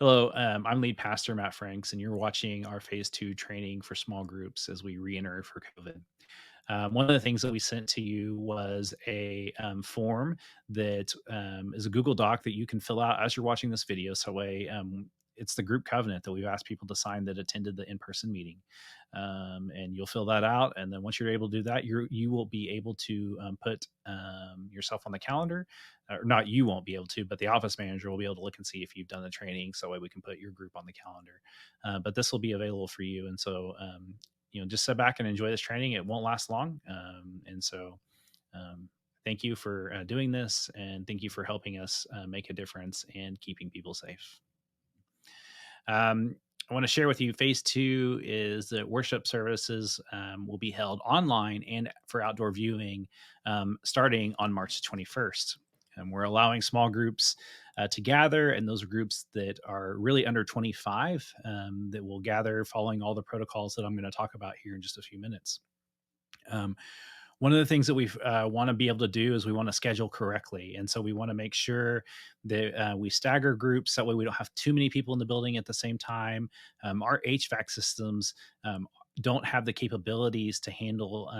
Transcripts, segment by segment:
Hello, I'm lead pastor Matt Franks, and you're watching our phase two training for small groups as we re-enter for COVID. One of the things that we sent to you was a form that is a Google Doc that you can fill out as you're watching this video. So, it's the group covenant that we've asked people to sign that attended the in-person meeting, and you'll fill that out. And then once you're able to do that, you will be able to put yourself on the calendar. Or not, you won't be able to, but the office manager will be able to look and see if you've done the training, so that way we can put your group on the calendar. But this will be available for you, and so just sit back and enjoy this training. It won't last long. Thank you for doing this, and thank you for helping us make a difference and keeping people safe. I want to share with you phase two is that worship services will be held online and for outdoor viewing starting on March 21st. And we're allowing small groups to gather, and those are groups that are really under 25 that will gather following all the protocols that I'm going to talk about here in just a few minutes. Um, One of the things that we want to be able to do is we want to schedule correctly. And so we want to make sure that we stagger groups. That way we don't have too many people in the building at the same time. Our HVAC systems don't have the capabilities to handle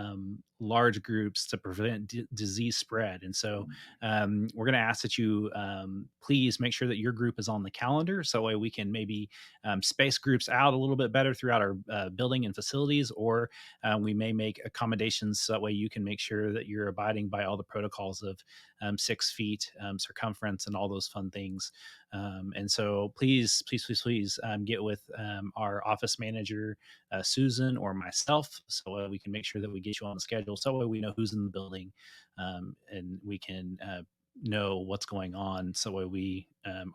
large groups to prevent disease spread. And so we're going to ask that you please make sure that your group is on the calendar. So that way we can maybe space groups out a little bit better throughout our building and facilities, or we may make accommodations so that way you can make sure that you're abiding by all the protocols of 6 feet circumference and all those fun things. And so please get with our office manager, Susan, or myself, so we can make sure that we get you on the schedule. So we know who's in the building, and we can know what's going on. So we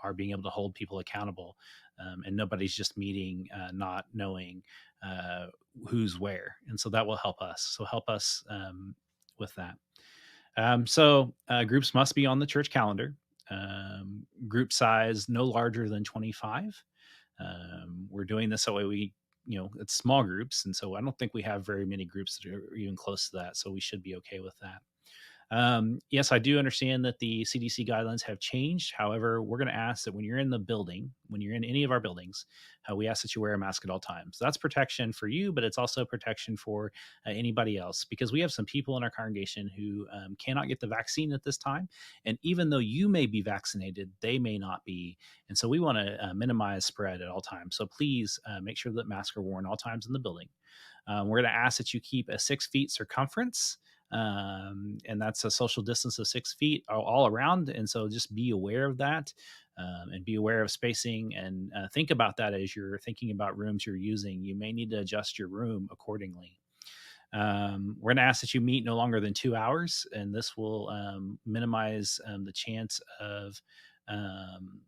are being able to hold people accountable, and nobody's just meeting not knowing who's where. And so that will help us. So help us with that. Groups must be on the church calendar. Group size no larger than 25. We're doing this that way it's small groups. And so I don't think we have very many groups that are even close to that. So we should be okay with that. Yes, I do understand that the CDC guidelines have changed. However, we're going to ask that when you're in the building, when you're in any of our buildings, we ask that you wear a mask at all times. That's protection for you, but it's also protection for anybody else, because we have some people in our congregation who cannot get the vaccine at this time. And even though you may be vaccinated, they may not be. And so we want to minimize spread at all times. So please make sure that masks are worn all times in the building. We're going to ask that you keep a 6 feet circumference, and that's a social distance of 6 feet all around. And so just be aware of that, and be aware of spacing, and think about that as you're thinking about rooms you're using. You may need to adjust your room accordingly. We're going to ask that you meet no longer than 2 hours, and this will minimize the chance of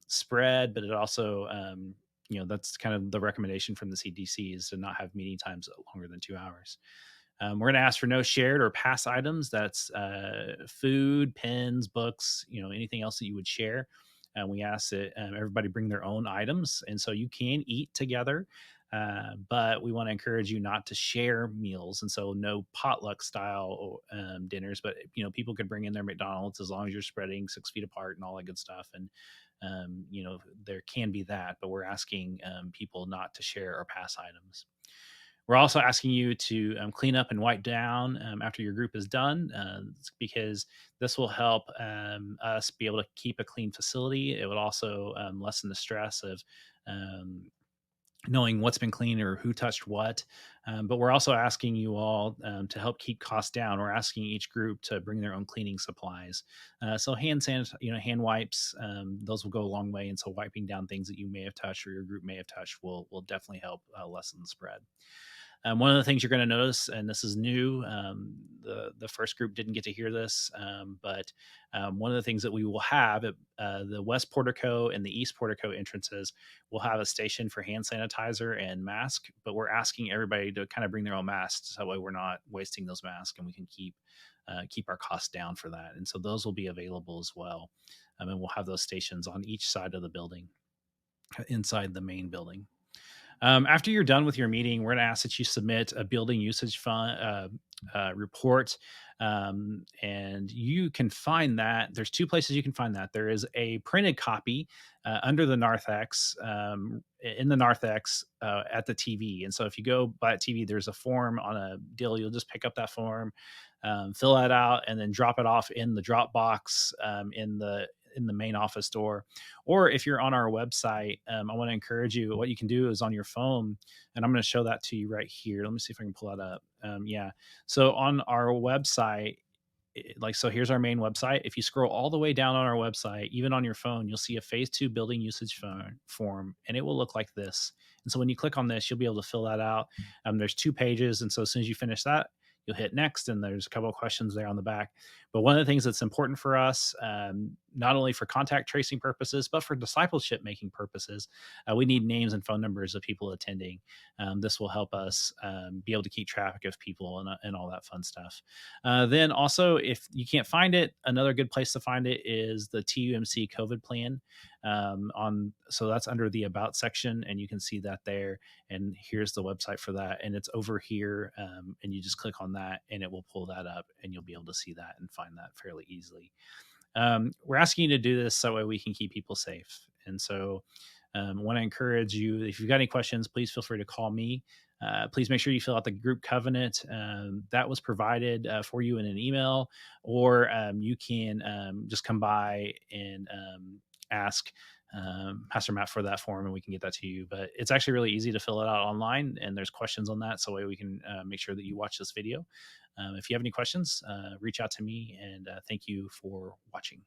spread, but it also that's kind of the recommendation from the CDC, is to not have meeting times longer than 2 hours. We're going to ask for no shared or pass items. That's food, pens, books, anything else that you would share. And we ask that everybody bring their own items. And so you can eat together, but we want to encourage you not to share meals. And so no potluck style dinners, but people could bring in their McDonald's as long as you're spreading 6 feet apart and all that good stuff. And there can be that, but we're asking people not to share or pass items. We're also asking you to clean up and wipe down after your group is done, because this will help us be able to keep a clean facility. It would also lessen the stress of knowing what's been cleaned or who touched what. But we're also asking you all to help keep costs down. We're asking each group to bring their own cleaning supplies. So hand wipes, those will go a long way. And so wiping down things that you may have touched or your group may have touched will definitely help lessen the spread. One of the things you're going to notice, and this is new, the first group didn't get to hear this, but one of the things that we will have at the west portico and the east portico entrances will have a station for hand sanitizer and mask. But we're asking everybody to kind of bring their own masks, so that way we're not wasting those masks, and we can keep our costs down for that. And so those will be available as well, and we'll have those stations on each side of the building, inside the main building. After you're done with your meeting, we're going to ask that you submit a building usage fund report And you can find that. There's two places you can find that. There is a printed copy under the narthex, in the narthex at the TV. And so if you go by a TV, there's a form on a deal. You'll just pick up that form, fill that out, and then drop it off in the drop box in the main office door. Or if you're on our website, I want to encourage you. What you can do is on your phone, and I'm going to show that to you right here. Let me see if I can pull that up. Yeah. So on our website, like, so here's our main website. If you scroll all the way down on our website, even on your phone, you'll see a phase two building usage form, and it will look like this. And so when you click on this, you'll be able to fill that out. There's two pages. And so as soon as you finish that, you'll hit next, and there's a couple of questions there on the back. But one of the things that's important for us, not only for contact tracing purposes, but for discipleship making purposes, we need names and phone numbers of people attending. This will help us be able to keep track of people and all that fun stuff. Then also, if you can't find it, another good place to find it is the TUMC COVID plan. So that's under the About section, and you can see that there. And here's the website for that, and it's over here. And you just click on that, and it will pull that up, and you'll be able to see that and find that fairly easily. We're asking you to do this so that way we can keep people safe. And so I want to encourage you, if you've got any questions, please feel free to call me. Please make sure you fill out the group covenant that was provided for you in an email, or you can just come by and ask Pastor Matt for that form, and we can get that to you. But it's actually really easy to fill it out online, and there's questions on that, so we can make sure that you watch this video. If you have any questions, reach out to me, and thank you for watching.